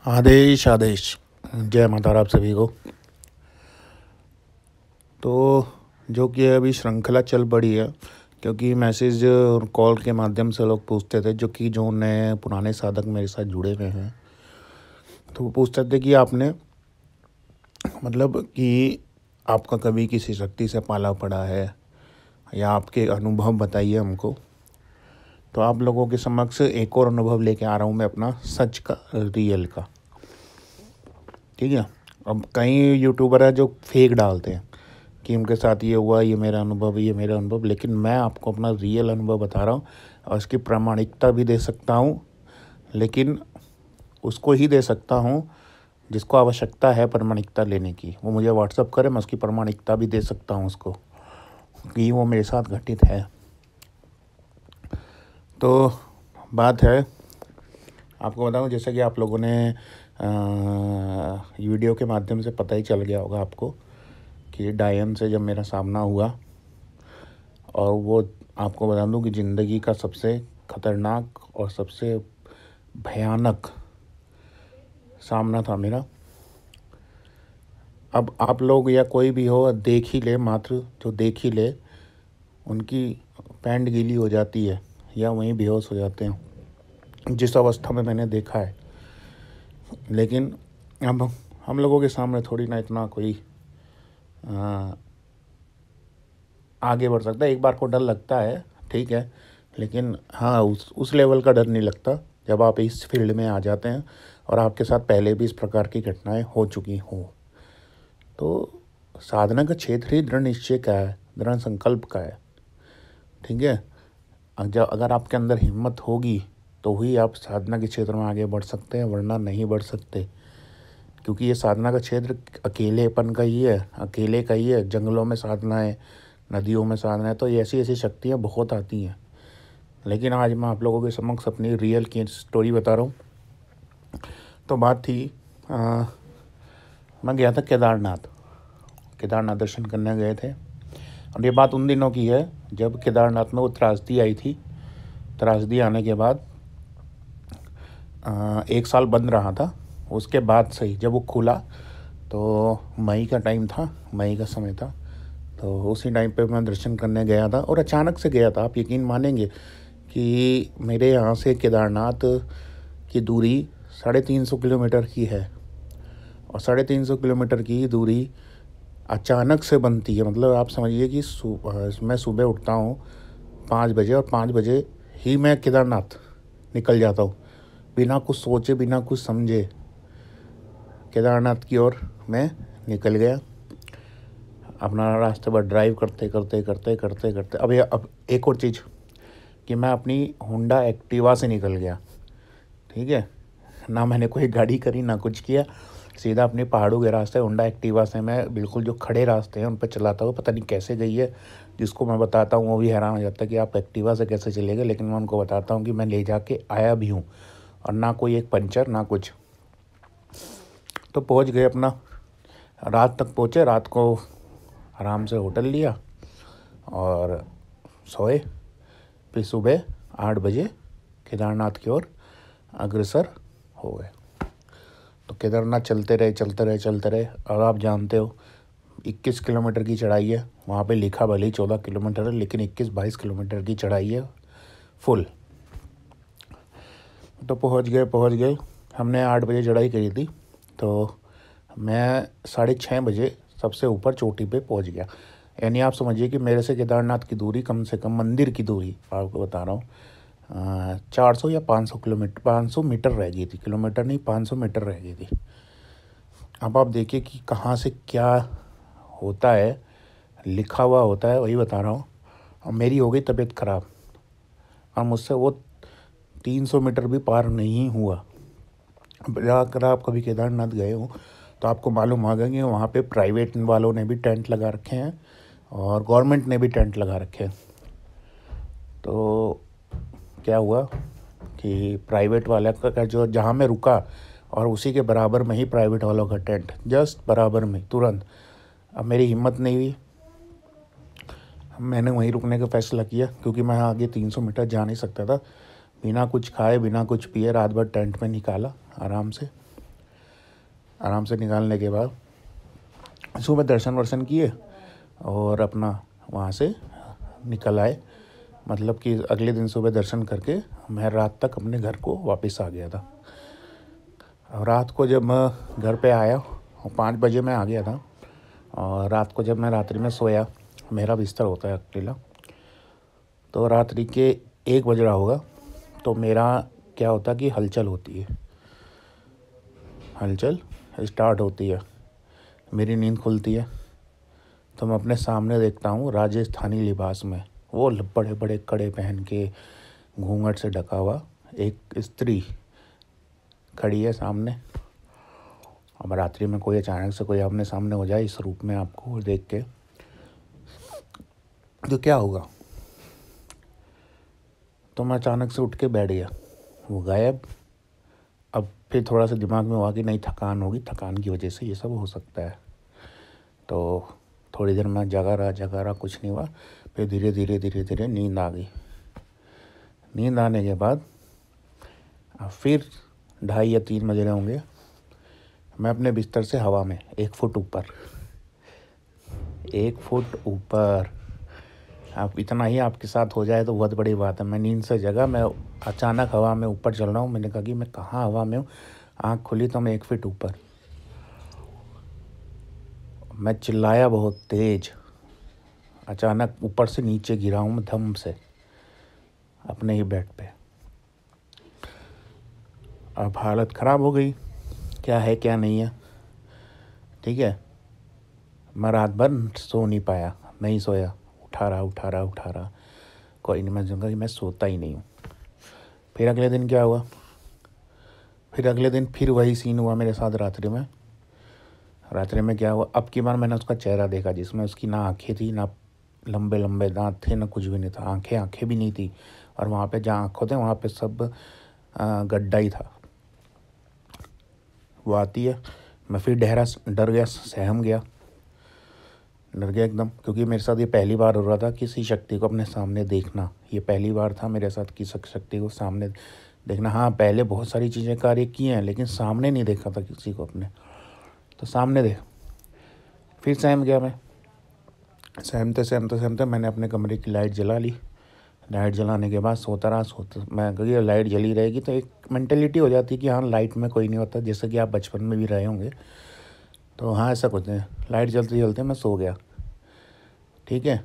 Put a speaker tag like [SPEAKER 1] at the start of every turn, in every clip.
[SPEAKER 1] आदेश आदेश। जय माता रा आप सभी को। तो जो कि अभी श्रृंखला चल पड़ी है, क्योंकि मैसेज और कॉल के माध्यम से लोग पूछते थे, जो नए पुराने साधक मेरे साथ जुड़े हुए हैं, तो वो पूछते थे कि आपने मतलब कि आपका कभी किसी शक्ति से पाला पड़ा है या आपके अनुभव बताइए हमको। तो आप लोगों के समक्ष एक और अनुभव लेके आ रहा हूँ मैं, अपना सच का, रियल का। ठीक है। अब कई यूट्यूबर है जो फेक डालते हैं कि उनके साथ ये हुआ, ये मेरा अनुभव, ये मेरा अनुभव, लेकिन मैं आपको अपना रियल अनुभव बता रहा हूँ और इसकी प्रामाणिकता भी दे सकता हूँ, लेकिन उसको ही दे सकता हूँ जिसको आवश्यकता है प्रामाणिकता लेने की। वो मुझे व्हाट्सअप करे, मैं उसकी प्रामाणिकता भी दे सकता हूँ उसको कि वो मेरे साथ घटित है। तो बात है, आपको बताऊँ, जैसे कि आप लोगों ने वीडियो के माध्यम से पता ही चल गया होगा आपको कि डायन से जब मेरा सामना हुआ, और वो आपको बता दूं कि ज़िंदगी का सबसे खतरनाक और सबसे भयानक सामना था मेरा। अब आप लोग या कोई भी हो देख ही ले, मात्र जो देख ही ले उनकी पैंट गीली हो जाती है या वहीं बेहोश हो जाते हैं, जिस अवस्था में मैंने देखा है। लेकिन अब हम लोगों के सामने थोड़ी ना इतना कोई आगे बढ़ सकता है। एक बार को डर लगता है, ठीक है, लेकिन हाँ, उस लेवल का डर नहीं लगता जब आप इस फील्ड में आ जाते हैं और आपके साथ पहले भी इस प्रकार की घटनाएं हो चुकी हों। तो साधना का क्षेत्र ही दृढ़ निश्चय का है, दृढ़ संकल्प का है। ठीक है। अगर आपके अंदर हिम्मत होगी तो ही आप साधना के क्षेत्र में आगे बढ़ सकते हैं, वरना नहीं बढ़ सकते। क्योंकि ये साधना का क्षेत्र अकेलेपन का ही है, अकेले का ही है। जंगलों में साधना है, नदियों में साधना है, तो ये ऐसी ऐसी शक्तियाँ बहुत आती हैं। लेकिन आज मैं आप लोगों के समक्ष अपनी रियल की स्टोरी बता रहा हूँ। तो बात थी, मैं गया था केदारनाथ दर्शन करने गए थे। और ये बात उन दिनों की है जब केदारनाथ में वो त्रासदी आई थी। त्रासदी आने के बाद 1 साल बंद रहा था। उसके बाद से ही जब वो खुला तो मई का टाइम था, मई का समय था। तो उसी टाइम पे मैं दर्शन करने गया था और अचानक से गया था। आप यकीन मानेंगे कि मेरे यहाँ से केदारनाथ की दूरी 350 किलोमीटर की है, और 350 किलोमीटर की दूरी अचानक से बनती है। मतलब आप समझिए कि मैं सुबह उठता हूँ 5 बजे और 5 बजे ही मैं केदारनाथ निकल जाता हूँ, बिना कुछ सोचे, बिना कुछ समझे केदारनाथ की ओर मैं निकल गया अपना रास्ते पर ड्राइव करते करते करते करते करते। अब एक और चीज़ कि मैं अपनी होंडा एक्टिवा से निकल गया। ठीक है। ना मैंने कोई गाड़ी करी, ना कुछ किया, सीधा अपने पहाड़ों के रास्ते होंडा एक्टिवा से मैं बिल्कुल जो खड़े रास्ते हैं उन पर चलाता हुआ, पता नहीं कैसे गई है। जिसको मैं बताता हूँ वो भी हैरान हो जाता है कि आप एक्टिवा से कैसे चले गए। लेकिन मैं उनको बताता हूँ कि मैं ले जाके आया भी हूँ, और ना कोई एक पंचर ना कुछ। तो पहुँच गए अपना, रात तक पहुँचे। रात को आराम से होटल लिया और सोए। फिर सुबह 8 बजे केदारनाथ की ओर अग्रसर हो गए। तो केदारनाथ चलते रहे। और आप जानते हो 21 किलोमीटर की चढ़ाई है। वहाँ पे लिखा भले ही 14 किलोमीटर है, लेकिन 21-22 किलोमीटर की चढ़ाई है फुल। तो पहुँच गए। हमने 8 बजे चढ़ाई करी थी, तो मैं 6:30 बजे सबसे ऊपर चोटी पे पहुँच गया। यानी आप समझिए कि मेरे से केदारनाथ की दूरी, कम से कम मंदिर की दूरी आपको बता रहा हूँ, 400 या 500 किलोमीटर, 500 मीटर रह गई थी। किलोमीटर नहीं, 500 मीटर रह गई थी। अब आप देखिए कि कहाँ से क्या होता है, लिखा हुआ होता है, वही बता रहा हूँ। और मेरी हो गई तबीयत ख़राब, और मुझसे वो 300 मीटर भी पार नहीं हुआ। अगर आप कभी केदारनाथ गए हो तो आपको मालूम होगा कि वहाँ पे प्राइवेट वालों ने भी टेंट लगा रखे हैं और गवर्नमेंट ने भी टेंट लगा रखे हैं। तो क्या हुआ कि प्राइवेट वाला का जो, जहाँ मैं रुका, और उसी के बराबर में ही प्राइवेट वालों का टेंट, जस्ट बराबर में, तुरंत। अब मेरी हिम्मत नहीं हुई, मैंने वहीं रुकने का फ़ैसला किया, क्योंकि मैं आगे 300 मीटर जा नहीं सकता था। बिना कुछ खाए, बिना कुछ पिए रात भर टेंट में निकाला आराम से। आराम से निकालने के बाद सुबह दर्शन वर्शन किए और अपना वहाँ से निकल आए। मतलब कि अगले दिन सुबह दर्शन करके मैं रात तक अपने घर को वापस आ गया था। और रात को जब मैं घर पे आया 5 बजे मैं आ गया था। और रात को जब मैं रात्रि में सोया, मेरा बिस्तर होता है अकेला, तो रात्रि के 1 बज रहा होगा, तो मेरा क्या होता कि हलचल होती है, हलचल स्टार्ट होती है, मेरी नींद खुलती है। तो मैं अपने सामने देखता हूँ राजस्थानी लिबास में, वो बड़े बड़े कड़े पहन के घूंघट से ढका हुआ एक स्त्री खड़ी है सामने। अब रात्रि में कोई अचानक से कोई आमने सामने हो जाए इस रूप में आपको देख के, तो क्या होगा। तो मैं अचानक से उठ के बैठ गया, वो गायब। अब फिर थोड़ा सा दिमाग में हुआ कि नहीं, थकान होगी, थकान की वजह से ये सब हो सकता है। तो थोड़ी देर मैं जगा रहा, कुछ नहीं हुआ। फिर धीरे धीरे नींद आ गई। नींद आने के बाद फिर 2:30 या 3 बज रहे होंगे, मैं अपने बिस्तर से हवा में 1 फुट ऊपर, 1 फुट ऊपर, आप इतना ही आपके साथ हो जाए तो बहुत बड़ी बात है। मैं नींद से जगा, मैं अचानक हवा में ऊपर चल रहा हूँ। मैंने कहा कि मैं कहाँ हवा में हूँ। आँख खुली तो मैं 1 फीट ऊपर। मैं चिल्लाया बहुत तेज, अचानक ऊपर से नीचे गिरा हूँ मैं धम से अपने ही बेड पे। अब हालत ख़राब हो गई, क्या है क्या नहीं है। ठीक है, मैं रात भर सो नहीं पाया, नहीं सोया, उठा रहा। कोई नहीं, मैं समझा कि मैं सोता ही नहीं हूँ। फिर अगले दिन क्या हुआ, फिर वही सीन हुआ मेरे साथ रात्रि में क्या हुआ। अब की बार मैंने उसका चेहरा देखा, जिसमें उसकी ना आँखें थी, ना लंबे लंबे दांत थे, ना कुछ भी नहीं था। आँखें भी नहीं थी, और वहाँ पे जहाँ आँख होते वहाँ पे सब गड्ढा ही था। वो आती है, मैं फिर डर गया, सहम गया, डर गया एकदम, क्योंकि मेरे साथ ये पहली बार हो रहा था किसी शक्ति को अपने सामने देखना। ये पहली बार था मेरे साथ किसी शक्ति को सामने देखना। हाँ, पहले बहुत सारी चीज़ें कार्य की हैं, लेकिन सामने नहीं देखा था किसी को अपने। तो सामने देख, फिर सहम गया मैं। सहमते मैंने अपने कमरे की लाइट जला ली। लाइट जलाने के बाद सोता मैं, क्योंकि लाइट जली रहेगी तो एक मेंटेलिटी हो जाती है कि हाँ लाइट में कोई नहीं होता, जैसे कि आप बचपन में भी रहे होंगे। तो हाँ, ऐसा कुछ नहीं। लाइट जलते मैं सो गया। ठीक है,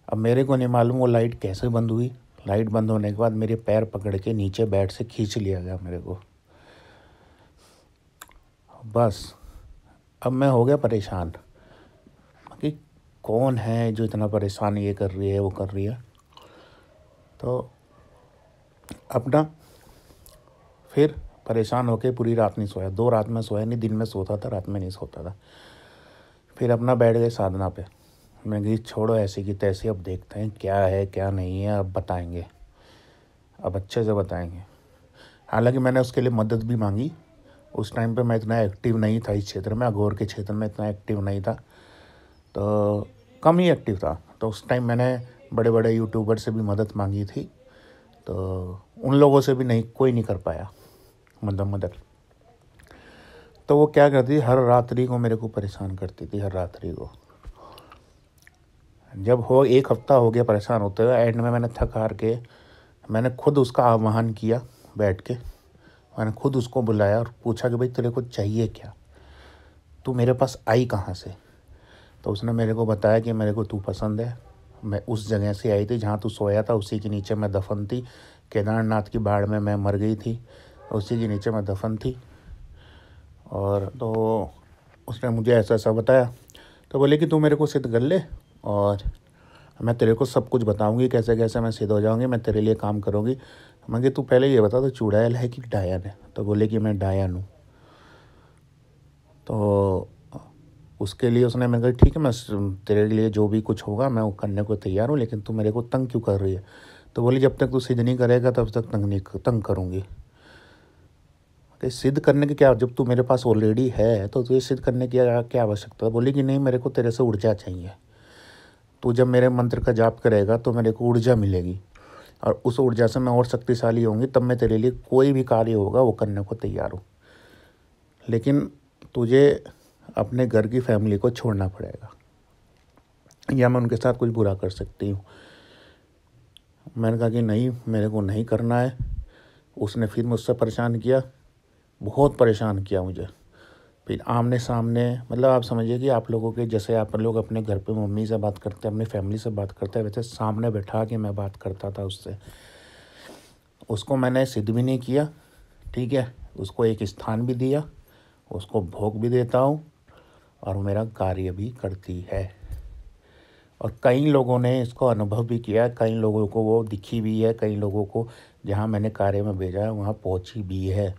[SPEAKER 1] अब मेरे को नहीं मालूम वो लाइट कैसे बंद हुई। लाइट बंद होने के बाद मेरे पैर पकड़ के नीचे बेड से खींच लिया गया मेरे को। बस अब मैं हो गया परेशान कि कौन है जो इतना परेशान, ये कर रही है वो कर रही है। तो अपना फिर परेशान होके पूरी रात नहीं सोया, 2 रात में सोया नहीं, दिन में सोता था, रात में नहीं सोता था। फिर अपना बैठ गए साधना पे। मैं कही छोड़ो ऐसी की तैसी, अब देखते हैं क्या है क्या नहीं है, अब बताएंगे, अब अच्छे से बताएंगे। हालांकि मैंने उसके लिए मदद भी मांगी। उस टाइम पे मैं इतना एक्टिव नहीं था इस क्षेत्र में, अघोर के क्षेत्र में इतना एक्टिव नहीं था, तो कम ही एक्टिव था। तो उस टाइम मैंने बड़े बड़े यूट्यूबर से भी मदद मांगी थी, तो उन लोगों से भी नहीं, कोई नहीं कर पाया मदद। तो वो क्या करती, हर रात्रि को मेरे को परेशान करती थी, हर रात्रि को। जब 1 हफ्ता हो गया परेशान होते हुए, एंड में मैंने थक हार के मैंने खुद उसका आह्वान किया। बैठ के मैंने खुद उसको बुलाया और पूछा कि भाई तेरे को चाहिए क्या, तू मेरे पास आई कहाँ से। तो उसने मेरे को बताया कि मेरे को तू पसंद है, मैं उस जगह से आई थी जहाँ तू सोया था, उसी के नीचे मैं दफन थी। केदारनाथ की बाढ़ में मैं मर गई थी, उसी के नीचे मैं दफन थी। और तो उसने मुझे ऐसा बताया। तो बोले कि तू मेरे को सिद्ध कर ले, और मैं तेरे को सब कुछ बताऊंगी, कैसे कैसे मैं सिद्ध हो जाऊंगी, मैं तेरे लिए काम करूंगी। मैं तू पहले ये बता, तो चुड़ैल है कि डायन है। तो बोले कि मैं डायन हूँ। तो उसके लिए उसने, मैं कहा ठीक है, मैं तेरे लिए जो भी कुछ होगा मैं वो करने को तैयार हूँ, लेकिन तू मेरे को तंग क्यों कर रही है। तो बोली जब तक तू सिद्ध नहीं करेगा तब तक तंग करूँगी। कि सिद्ध करने की क्या, जब तू मेरे पास ऑलरेडी है तो तुझे सिद्ध करने की क्या आवश्यकता। बोली कि नहीं, मेरे को तेरे से ऊर्जा चाहिए। तू जब मेरे मंत्र का जाप करेगा तो मेरे को ऊर्जा मिलेगी, और उस ऊर्जा से मैं और शक्तिशाली होंगी, तब मैं तेरे लिए कोई भी कार्य होगा वो करने को तैयार हूँ। लेकिन तुझे अपने घर की फैमिली को छोड़ना पड़ेगा, या मैं उनके साथ कुछ बुरा कर सकती हूँ। मैंने कहा कि नहीं, मेरे को नहीं करना है। उसने फिर मुझसे परेशान किया, बहुत परेशान किया मुझे। फिर आमने सामने, मतलब आप समझिए कि आप लोगों के जैसे आप लोग अपने घर पे मम्मी से बात करते हैं, अपनी फैमिली से बात करते हैं, वैसे सामने बैठा के मैं बात करता था उससे। उसको मैंने सिद्ध भी नहीं किया, ठीक है। उसको एक स्थान भी दिया, उसको भोग भी देता हूँ, और मेरा कार्य भी करती है। और कई लोगों ने इसको अनुभव भी किया, कई लोगों को वो दिखी भी है, कई लोगों को जहाँ मैंने कार्य में भेजा है वहाँ पहुँची भी है।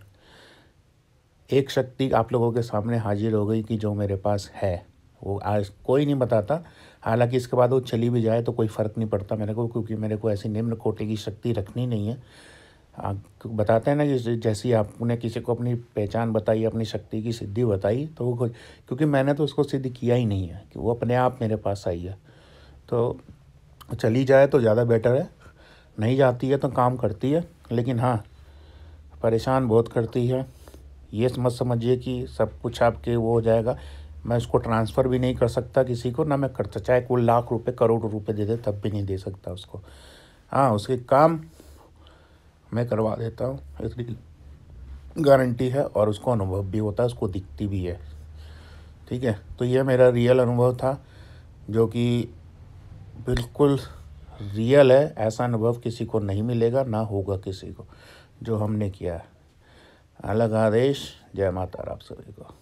[SPEAKER 1] एक शक्ति आप लोगों के सामने हाजिर हो गई कि जो मेरे पास है, वो आज कोई नहीं बताता। हालांकि इसके बाद वो चली भी जाए तो कोई फ़र्क नहीं पड़ता मेरे को, क्योंकि मेरे को ऐसी निम्न कोटि की शक्ति रखनी नहीं है। बताते हैं ना कि जैसी आपने किसी को अपनी पहचान बताई, अपनी शक्ति की सिद्धि बताई, तो वो क्योंकि मैंने तो उसको सिद्ध किया ही नहीं है कि वो अपने आप मेरे पास आई है। तो चली जाए तो ज़्यादा बेटर है, नहीं जाती है तो काम करती है, लेकिन हाँ परेशान बहुत करती है। ये मत समझिए कि सब कुछ आपके वो हो जाएगा। मैं उसको ट्रांसफ़र भी नहीं कर सकता किसी को, ना मैं करता, चाहे कोई लाख रुपए करोड़ रुपए दे दे तब भी नहीं दे सकता उसको। हाँ, उसके काम मैं करवा देता हूँ, इसकी गारंटी है, और उसको अनुभव भी होता है, उसको दिखती भी है, ठीक है। तो ये मेरा रियल अनुभव था, जो कि बिल्कुल रियल है। ऐसा अनुभव किसी को नहीं मिलेगा, ना होगा किसी को, जो हमने किया है। अलग आदेश। जय माता राम सभी को।